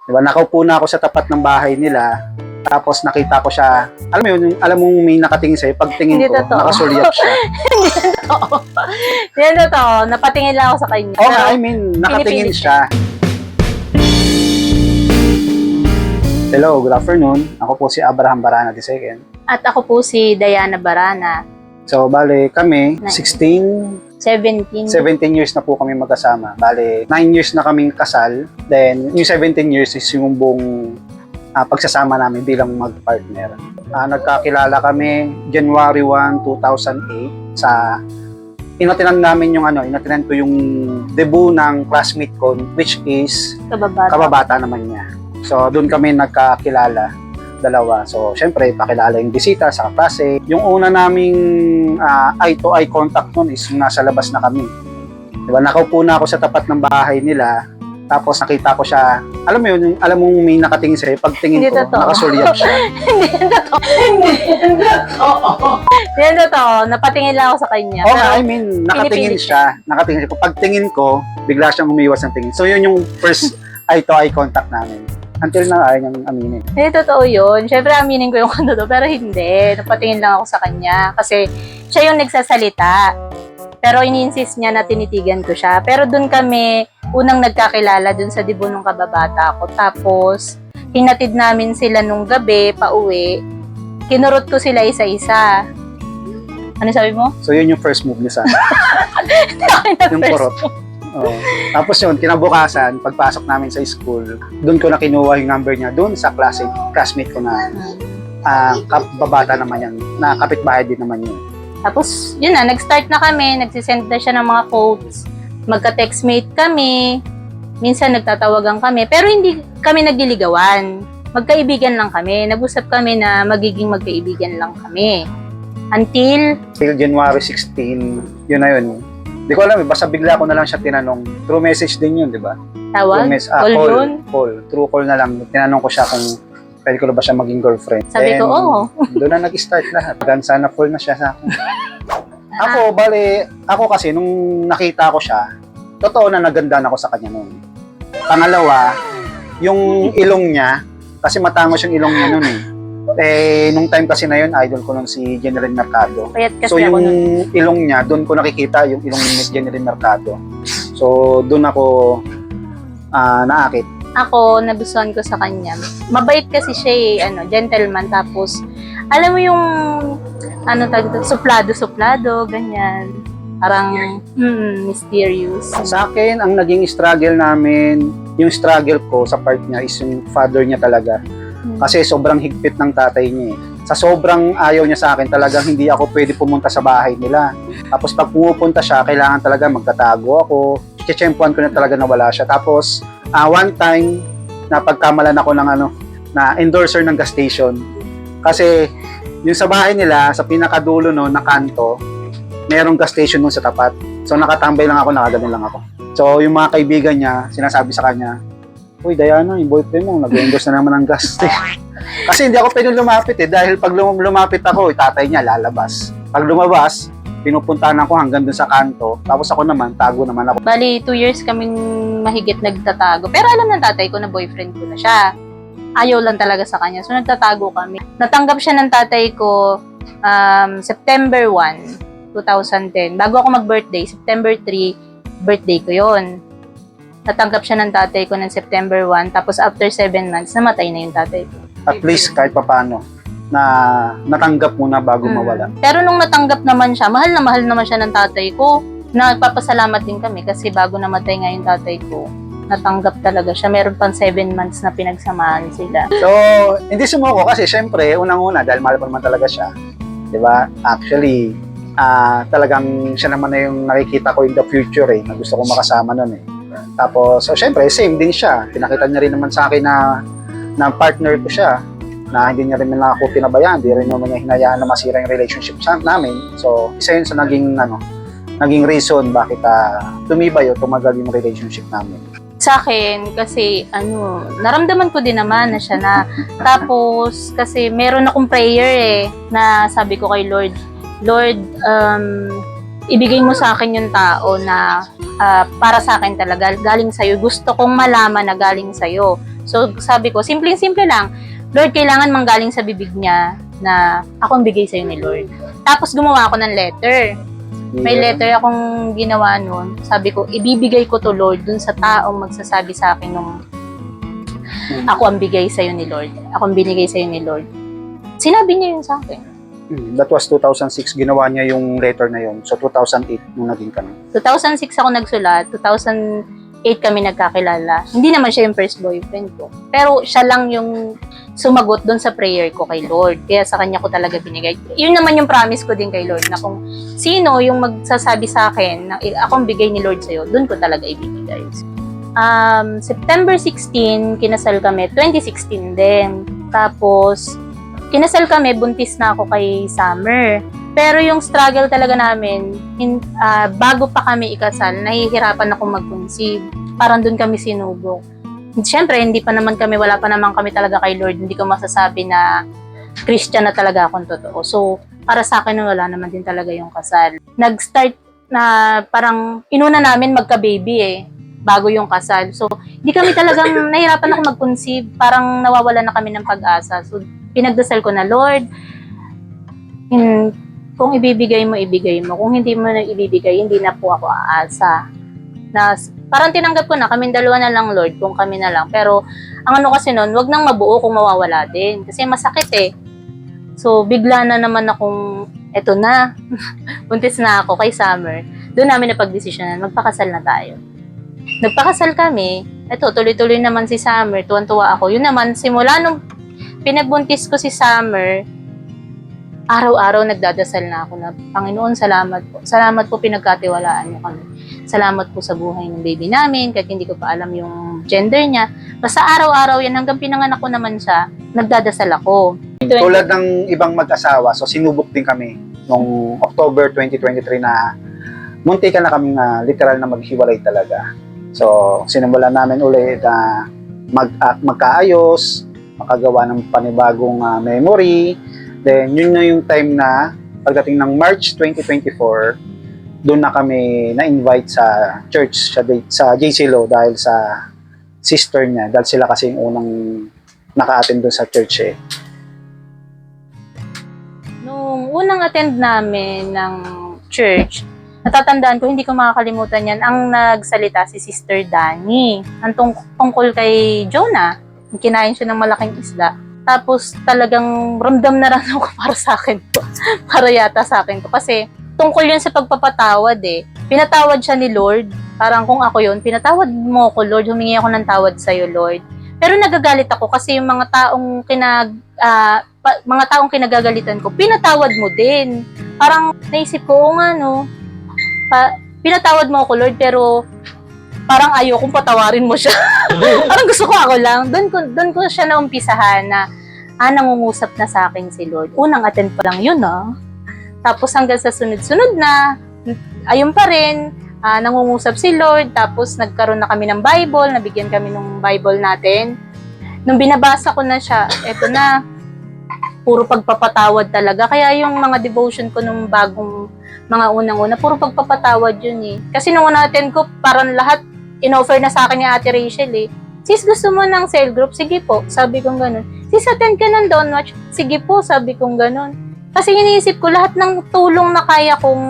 Diba, nakaupo na ako sa tapat ng bahay nila, tapos nakita ko siya, alam mo yun, alam mong may nakatingin sa'yo, pagtingin Hindi ko, totoo. nakasulyap siya. Hindi totoo. Napatingin lang ako sa kanya. Oo nga, I mean, nakatingin pinipilit siya. Hello, good afternoon. Ako po si Abraham Barana II. At ako po si Diana Barana. So, bale, kami, 16, 17. 17 years na po kami magkasama. Bale, 9 years na kaming kasal. Then, yung 17 years is yung buong pagsasama namin bilang mag-partner. Nagkakilala kami January 1, 2008 sa inatinan namin yung inatinan ko yung debut ng classmate ko, which is kababata naman niya. So, doon kami nagkakilala, dalawa. So, syempre, pakilala yung bisita sa klase. Yung una naming eye-to-eye contact nun is nasa labas na kami. Diba, nakaupo na ako sa tapat ng bahay nila, tapos nakita ko siya, alam mo yun, alam mong may nakatingin sa'yo, pagtingin Hindi ko, totoo. nakasulyap siya. Hindi totoo. Napatingin lang ako sa kanya. Oo nga, I mean, nakatingin pinipilit siya. Nakatingin siya. Pagtingin ko, bigla siyang umiwas ng tingin. So, yun yung first eye-to-eye contact namin. Until na ayaw niyang aminin. Hindi totoo yun. Siyempre, aminin ko yung kando pero hindi. Napatingin lang ako sa kanya. Kasi siya yung nagsasalita. Pero ini-insist niya na tinitigan ko siya. Pero dun kami unang nagkakilala dun sa debut nung kababata ko. Tapos, hinatid namin sila nung gabi, pauwi. Kinurot ko sila isa-isa. Ano sabi mo? So, yun yung first move niya sa yung kurot. Oo. Tapos yun, kinabukasan, pagpasok namin sa school, doon ko na kinuha yung number niya, doon sa classmate ko na kababata naman yan, na kapitbahay din naman yun. Tapos, yun na, nag-start na kami, nagsisend na siya ng mga quotes, magka-textmate kami, minsan nagtatawagan kami, pero hindi kami nagliligawan. Magkaibigan lang kami, nag-usap kami na magiging magkaibigan lang kami. Until January 16, yun na yun. Hindi ko alam, basta bigla ko na lang siya tinanong. True message din yun, di ba? tawag, call yun. Call. True call na lang. Tinanong ko siya kung pwede ko na ba siya maging girlfriend. Sabi ko, oo. Doon na nag-start lahat. Hanggang sana full na siya sa akin. Ako kasi, nung nakita ko siya, totoo na nagandaan ako sa kanya noon. Pangalawa, yung ilong niya, kasi matangos yung ilong niya noon eh. Nung time kasi na yun, idol ko nun si General Mercado. Payat kasi So ako yung nun. ilong niya, doon ko nakikita yung ilong ni General Mercado. So doon ako naakit. Ako, nagustuhan ko sa kanya. Mabait kasi siya gentleman. Tapos, alam mo yung, suplado, ganyan. Parang, mysterious. Sa akin, ang naging struggle namin, yung struggle ko sa part niya is yung father niya talaga. Kasi sobrang higpit ng tatay niya eh. Sa sobrang ayaw niya sa akin, talagang hindi ako pwede pumunta sa bahay nila. Tapos pag pumupunta siya, kailangan talaga magtatago ako. Kitsempuan ko na talaga na wala siya. Tapos, one time, napagkamalan ako ng na endorser ng gas station. Kasi, yung sa bahay nila, sa pinakadulo na kanto, merong gas station nun sa tapat. So, nakatambay lang ako, nakaganon lang ako. So, yung mga kaibigan niya, sinasabi sa kanya, "Uy, Diana, yung boyfriend mo, nag-endorse na naman ng gas." Kasi hindi ako pwede lumapit dahil pag lumapit ako, tatay niya lalabas. Pag lumabas, pinupuntahan ako hanggang dun sa kanto, tapos ako naman, tago naman ako. Bali, 2 years kaming mahigit nagtatago. Pero alam ng tatay ko na boyfriend ko na siya. Ayaw lang talaga sa kanya. So, nagtatago kami. Natanggap siya ng tatay ko September 1, 2010. Bago ako mag-birthday, September 3, birthday ko yon. Natanggap siya ng tatay ko ng September 1, tapos after 7 months, namatay na yung tatay ko. At least kahit papano na natanggap mo na bago mawala. Pero nung natanggap naman siya, mahal naman siya ng tatay ko. Nagpapasalamat din kami kasi bago namatay nga yung tatay ko, natanggap talaga siya. Meron pang 7 months na pinagsamahan sila. So, hindi sumuko kasi syempre, unang-una, dahil mahal pa naman talaga siya. Diba? Actually, talagang siya naman na yung nakikita ko in the future na gusto ko makasama nun Tapos, so syempre, same din siya. Pinakita niya rin naman sa akin na partner ko siya, na hindi niya rin naman ako pinabayaan, hindi rin naman niya hinayaan na masira yung relationship namin. So, isa yun sa naging reason bakit tumibay o tumagal yung relationship namin. Sa akin, kasi naramdaman ko din naman na siya na. Tapos, kasi meron akong prayer na sabi ko kay Lord, ibigay mo sa akin yung tao na para sa akin talaga, galing sa'yo. Gusto kong malaman na galing sa'yo. So, sabi ko, simpleng-simple lang. Lord, kailangan manggaling sa bibig niya na ako ang bigay sa'yo ni Lord. Tapos, gumawa ako ng letter. May letter akong ginawa noon. Sabi ko, ibibigay ko to Lord dun sa taong magsasabi sa akin nung ako ang bigay sa'yo ni Lord. Ako ang binigay sa'yo ni Lord. Sinabi niya yun sa akin. That was 2006, ginawa niya yung letter na yun. So 2008 nung naging kami. 2006 ako nagsulat, 2008 kami nagkakilala. Hindi naman siya yung first boyfriend ko. Pero siya lang yung sumagot doon sa prayer ko kay Lord. Kaya sa kanya ko talaga binigay. Yun naman yung promise ko din kay Lord na kung sino yung magsasabi sa akin na akong bigay ni Lord sa'yo, doon ko talaga ibibigay. September 16, kinasal kami. 2016 din. Tapos, kinasal kami, buntis na ako kay Summer. Pero yung struggle talaga namin, bago pa kami ikasal, nahihirapan ako mag-conceive. Parang doon kami sinubok. Siyempre, wala pa naman kami talaga kay Lord. Hindi ko masasabi na Christian na talaga akong totoo. So, para sa akin, wala naman din talaga yung kasal. Nag-start na parang inuna namin magka-baby bago yung kasal. So, hindi kami talagang nahihirapan ako mag-conceive. Parang nawawala na kami ng pag-asa. So, pinagdasal ko na, Lord, kung ibibigay mo, ibigay mo. Kung hindi mo na ibibigay, hindi na po ako aasa. Parang tinanggap ko na, kaming dalawa na lang, Lord, kung kami na lang. Pero, ang ano kasi nun, wag nang mabuo kung mawawala din. Kasi masakit So, bigla na naman akong, eto na, buntis na ako kay Summer. Doon namin napag-desisyonan, magpakasal na tayo. Nagpakasal kami, eto, tuloy-tuloy naman si Summer, tuwan-tuwa ako. Yun naman, simula nung pinagbuntis ko si Summer, araw-araw nagdadasal na ako na, Panginoon, salamat po. Salamat po pinagkatiwalaan niyo kami. Salamat po sa buhay ng baby namin, kahit hindi ko pa alam yung gender niya. Basta araw-araw yan, hanggang pinanganak ko naman siya, nagdadasal ako. Tulad ng ibang mag-asawa, so sinubok din kami noong October 2023 na muntikan na kami literal na maghiwalay talaga. So, sinimulan namin ulit na magkaayos, makagawa ng panibagong memory. Then, yun na yung time na pagdating ng March 2024, doon na kami na-invite sa church, sa JC Lo dahil sa sister niya. Dahil sila kasi yung unang naka-attend doon sa church Nung unang attend namin ng church, natatandaan ko, hindi ko makakalimutan yan, ang nagsalita si Sister Dani. Ang tungkol kay Jonah, kinain siya ng malaking isda. Tapos talagang ramdam na rin ako para sa akin to. Para yata sa akin to. Kasi tungkol yun sa pagpapatawad Pinatawad siya ni Lord. Parang kung ako yun, pinatawad mo ako Lord, humingi ako ng tawad sa'yo Lord. Pero nagagalit ako kasi yung mga taong kinagagalitan ko, pinatawad mo din. Parang naisip ko, pinatawad mo ako Lord, pero parang ayokong patawarin mo siya. Parang gusto ko ako lang. Doon ko siya naumpisahan na nangungusap na sa akin si Lord. Unang attend pa lang yun, Tapos hanggang sa sunod-sunod na, ayun pa rin, nangungusap si Lord. Tapos nagkaroon na kami ng Bible, nabigyan kami ng Bible natin. Nung binabasa ko na siya, eto na, puro pagpapatawad talaga. Kaya yung mga devotion ko nung mga unang-una, puro pagpapatawad yun Kasi nung una-attend ko, parang lahat in-offer na sa akin ni Ate Rachel Sis, gusto mo ng cell group? Sige po, sabi kong ganun. Sis, attend ka ng Don't Watch? Sige po, sabi kong ganun. Kasi iniisip ko, lahat ng tulong na kaya kong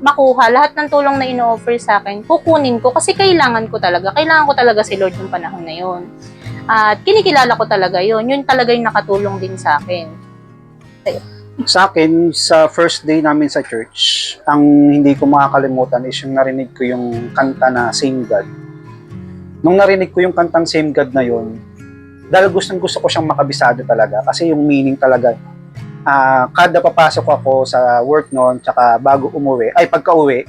makuha, lahat ng tulong na ino-offer sa akin, kukunin ko kasi kailangan ko talaga si Lord yung panahon na yun. At kinikilala ko talaga yun. Yun talaga yung nakatulong din sa akin. Sa akin, sa first day namin sa church, ang hindi ko makakalimutan is yung narinig ko yung kanta na Same God. Nung narinig ko yung kantang Same God na yun, dahil gusto ko siyang makabisado talaga kasi yung meaning talaga, kada papasok ako sa work noon, tsaka bago pagka-uwi,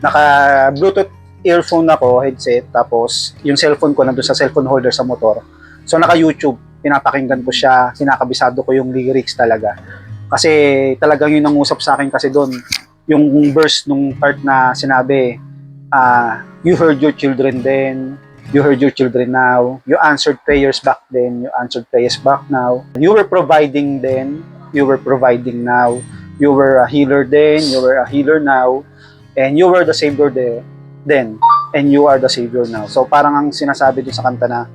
naka-Bluetooth earphone ako, headset, tapos yung cellphone ko nandun sa cellphone holder sa motor. So naka-YouTube, pinapakinggan ko siya, kinakabisado ko yung lyrics talaga. Kasi talagang yun ang usap sa akin kasi doon, yung verse nung part na sinabi, you heard your children then, you heard your children now, you answered prayers back then, you answered prayers back now, you were providing then, you were providing now, you were a healer then, you were a healer now, And you were the Savior then, and you are the Savior now. So parang ang sinasabi dun sa kanta na,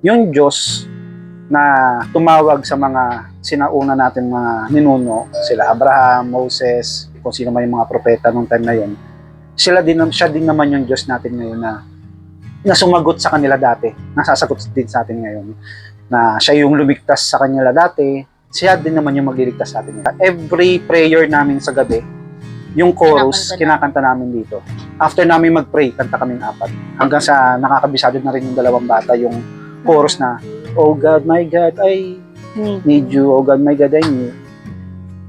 yung Diyos na tumawag sa mga sinauna natin mga ninuno, sila Abraham, Moses, kung sino man yung mga propeta nung time na yun, siya din naman yung Diyos natin ngayon na sumagot sa kanila dati, nasasagot din sa atin ngayon, na siya yung lumigtas sa kanila dati, siya din naman yung magliligtas sa atin. Every prayer namin sa gabi, yung chorus, kinakanta namin dito. After namin mag-pray, kanta kaming 4. Hanggang sa nakakabisado na rin yung 2 bata, yung chorus na, Oh God, my God, I need you. Oh God, my God, I need you.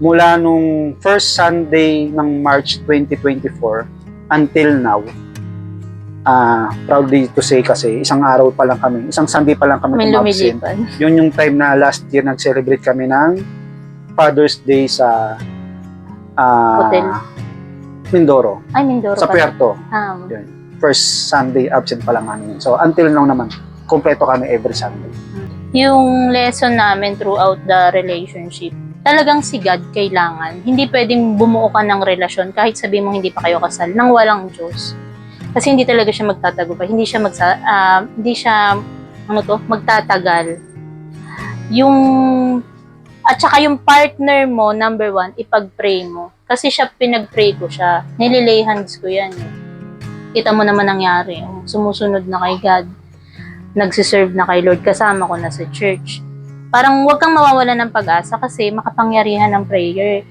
Mula nung first Sunday ng March 2024 until now, proudly to say kasi, isang Sunday pa lang kami umabsent. Yun yung time na last year nag-celebrate kami ng Father's Day sa Hotel. Mindoro. Ay, Mindoro. Sa Puerto. Yun. First Sunday absent pa lang namin. So until now naman, kompleto kami every Sunday. Yung lesson namin throughout the relationship, talagang si God kailangan. Hindi pwedeng bumuo ka ng relasyon kahit sabihin mo hindi pa kayo kasal nang walang Diyos. Kasi hindi talaga siya magtatagumpay. Hindi siya magtatagal. At saka yung partner mo, number 1, ipag-pray mo. Kasi siya, pinag-pray ko siya. Nililay hands ko yan. Kita mo naman nangyari. Sumusunod na kay God. Nagsiserve na kay Lord. Kasama ko na sa church. Parang huwag kang mawawala ng pag-asa kasi makapangyarihan ng prayer.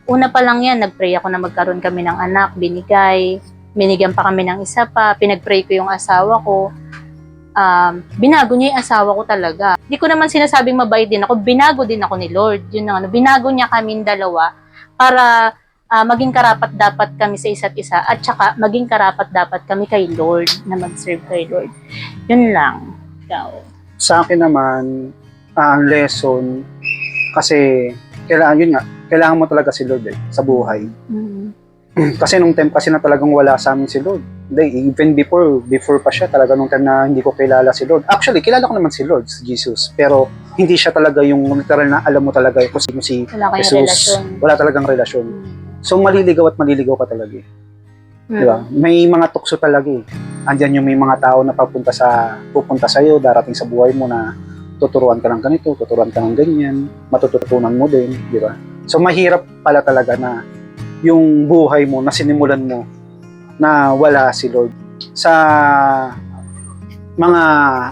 Una pa lang yan, nag-pray ako na magkaroon kami ng anak, binigyan pa kami ng isa pa, pinag-pray ko yung asawa ko. Binago niya yung asawa ko talaga. Hindi ko naman sinasabing mabait din ako, binago din ako ni Lord. Binago niya kaming dalawa para maging karapat-dapat kami sa isa't isa at saka maging karapat-dapat kami kay Lord, na mag-serve kay Lord. Yun lang. Ikaw. Sa akin naman, ang lesson, kasi kailangan mo talaga si Lord sa buhay. Kasi nung time kasi na talagang wala sa amin si Lord. Even before pa siya, talaga nung time na hindi ko kilala si Lord. Actually, kilala ko naman si Lord, si Jesus. Pero hindi siya talaga yung literal na alam mo talaga kung sino si Jesus. Relasyon. Wala talagang relasyon. So maliligaw ka talaga. Diba? May mga tukso talaga Andyan yung may mga tao na pupunta sa iyo, darating sa buhay mo na tuturuan ka ng ganito, tuturuan ka ng ganyan, matututunan mo din, di ba? So mahirap pala talaga na yung buhay mo na sinimulan mo na wala si Lord. Sa mga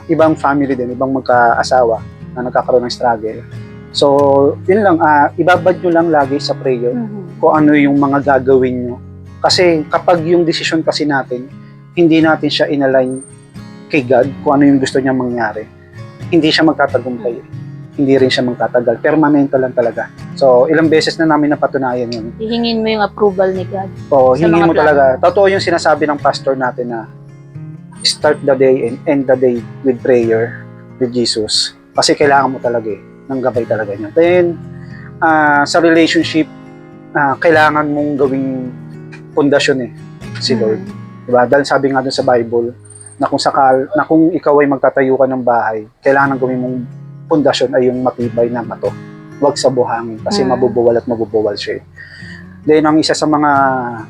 ibang family din, ibang magkaasawa na nagkakaroon ng struggle. So, yun lang, ibabad nyo lang lagi sa prayer kung ano yung mga gagawin nyo. Kasi kapag yung decision kasi natin, hindi natin siya inalign kay God kung ano yung gusto niya mangyari, hindi siya magtatagumpay. Hindi rin siya magtatagal. Permanente lang talaga. So, ilang beses na namin napatunayan yun. Hihingin mo yung approval ni God. Oo, hingin mo talaga. Totoo yung sinasabi ng pastor natin na start the day and end the day with prayer with Jesus. Kasi kailangan mo talaga ng gabay talaga niya. Then, sa relationship, kailangan mong gawing pundasyon si Lord. Diba? Dahil sabi nga dun sa Bible, na kung ikaw ay magtatayo ka ng bahay, kailangan gawin mong pundasyon ay yung matibay na bato. Huwag sa buhangin kasi mabubuwal at mabubuwal siya. Then, ang isa sa mga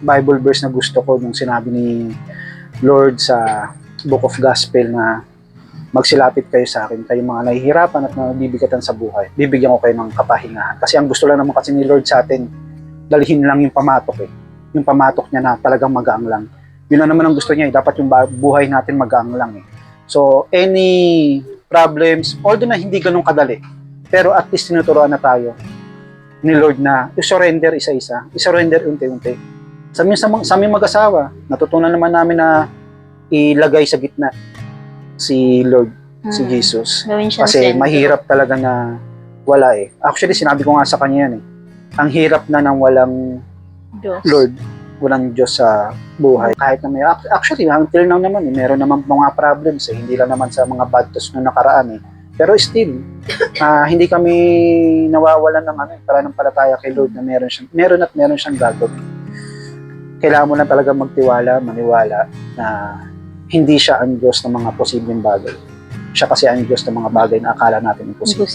Bible verse na gusto ko nung sinabi ni Lord sa Book of Gospel na magsilapit kayo sa akin, kayong mga nahihirapan at nabibigatan sa buhay. Bibigyan ko kayo ng kapahingahan. Kasi ang gusto lang naman kasi ni Lord sa atin, dalhin lang yung pamatok Yung pamatok niya na talagang magaang lang. Yun na naman ang gusto niya Dapat yung buhay natin magaang lang So, any problems, although na hindi ganun kadali, pero at least tinuturuan na tayo ni Lord na i-surrender isa-isa, i-surrender unti-unti. Sa aming mag-asawa, natutunan naman namin na ilagay sa gitna si Lord, si Jesus. Kasi mahirap talaga na wala Actually, sinabi ko nga sa kanya yan Ang hirap na nang walang Diyos. Lord, walang Diyos sa buhay. Kahit na may, actually, until now naman, meron naman mga problems hindi lang naman sa mga bad thoughts na nakaraan Pero still, hindi kami nawawalan ng pananampalataya kay Lord na meron siyang gagawin. Kailangan mo lang talaga maniwala na hindi siya ang Diyos ng mga posibleng bagay. Siya kasi ang Diyos ng mga bagay na akala natin imposible.